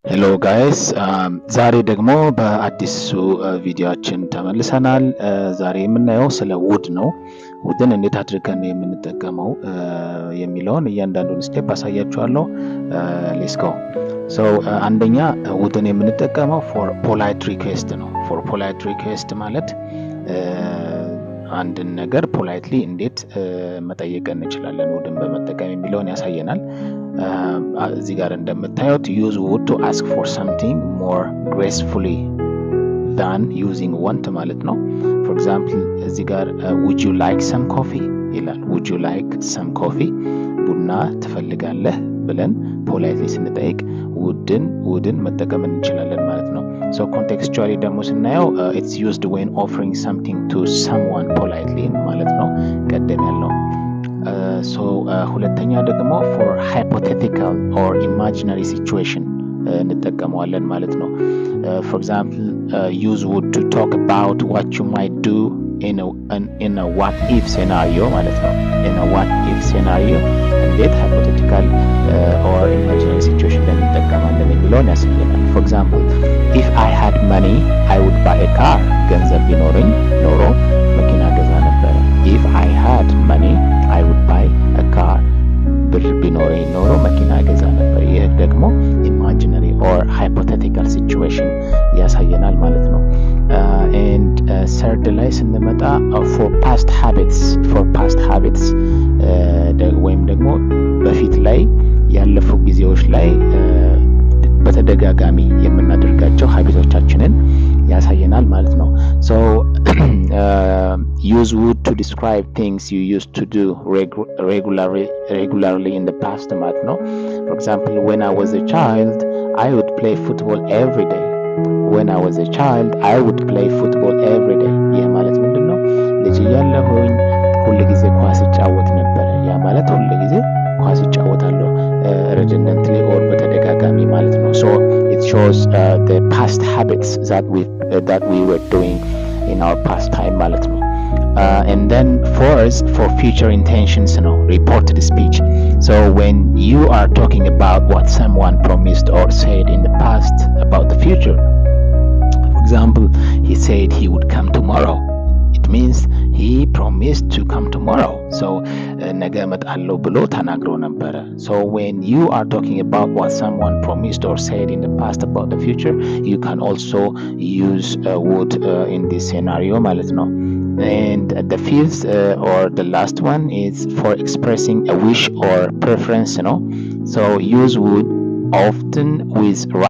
ሄሎ ጋይስ ዛሬ ደግሞ በአዲሱ ቪዲዮአችን ተመልሰናል። ዛሬ የምናየው ስለ ውድ ነው። ውድን እንዴት አድርገን የምንጠቀመው የሚለውን እያንዳንዱን ስቴፕ አሳያችኋለሁ። ሌትስ ጎ። ሶ አንደኛ ውድን የምንጠቀመው ፎር ፖላይት ሪኩዌስት ነው። ፎር ፖላይት ሪኩዌስት ማለት አንድን ነገር ፖላይትሊ እንዴት መጠየቅ እንችላለን ውድን በመጠቀም የሚለውን ያሳየናል። እዚህ ጋር እንደምታዩት use would to ask for something more gracefully than using want ማለት ነው። for example እዚህ ጋር would you like some coffee ይላል። would you like some coffee ቡና ትፈልጋለህ ብለን ፖላይትሊ ስንጠይቅ ውድን መጠቀም እንችላለን ማለት ነው። so contextually ደግሞ ስናየው it's used when offering something to someone politely ማለት ነው ቀደም ያለው። ሁለተኛ ደግሞ for hypothetical or imaginary situation እንጠቀመዋለን ማለት ነው። for example use would to talk about what you might do in a what if scenario ማለት ነው። in a what if scenario እንዴት hypothetical or imaginary situation እንጠቀማለን የሚለውን ያሳየናል። for example if I had money I would buy a car ገንዘብ ቢኖረኝ ኖሮ መኪና ገዛ ነበር። if I had money I would buy a car ብር ቢኖረኝ ኖሮ መኪና ገዛ ነበር። ይህ ደግሞ imaginary or hypothetical situation ያሳየናል ማለት ነው። and third ላይ ስንመጣ for past habits ወይም ደግሞ በፊት ላይ ያለፉ ጊዜዎች ላይ በተደጋጋሚ የምናደርጋቸው ሀቢቶቻችንን ያሳየናል ማለት ነው። so use would to describe things you used to do regularly in the past ማለት ነው። for example when I was a child I would play football every day. when I was a child I would play football every day ይህ ማለት ምንድነው? ልጅ እያለሁኝ ሁሉ ጊዜ ኳስ እጫወት ነበር። ያ ማለት ሁሉ ጊዜ ኳስ እጫወታለሁ redundantly or በተደጋጋሚ ማለት ነው። so it shows the past habits that we were doing in our past time ማለት ነው። and then fourth for future intentions ነው reported speech. so when you are talking about what someone promised or said in the past about the future, for example he said he would come tomorrow, it means he promised to come tomorrow. so ነገ እመጣለሁ ብሎ ተናግሮ ነበረ። so when you are talking about what someone promised or said in the past about the future, you can also use would in this scenario ማለት ነው. and the fifth or the last one is for expressing a wish or preference, so use would often with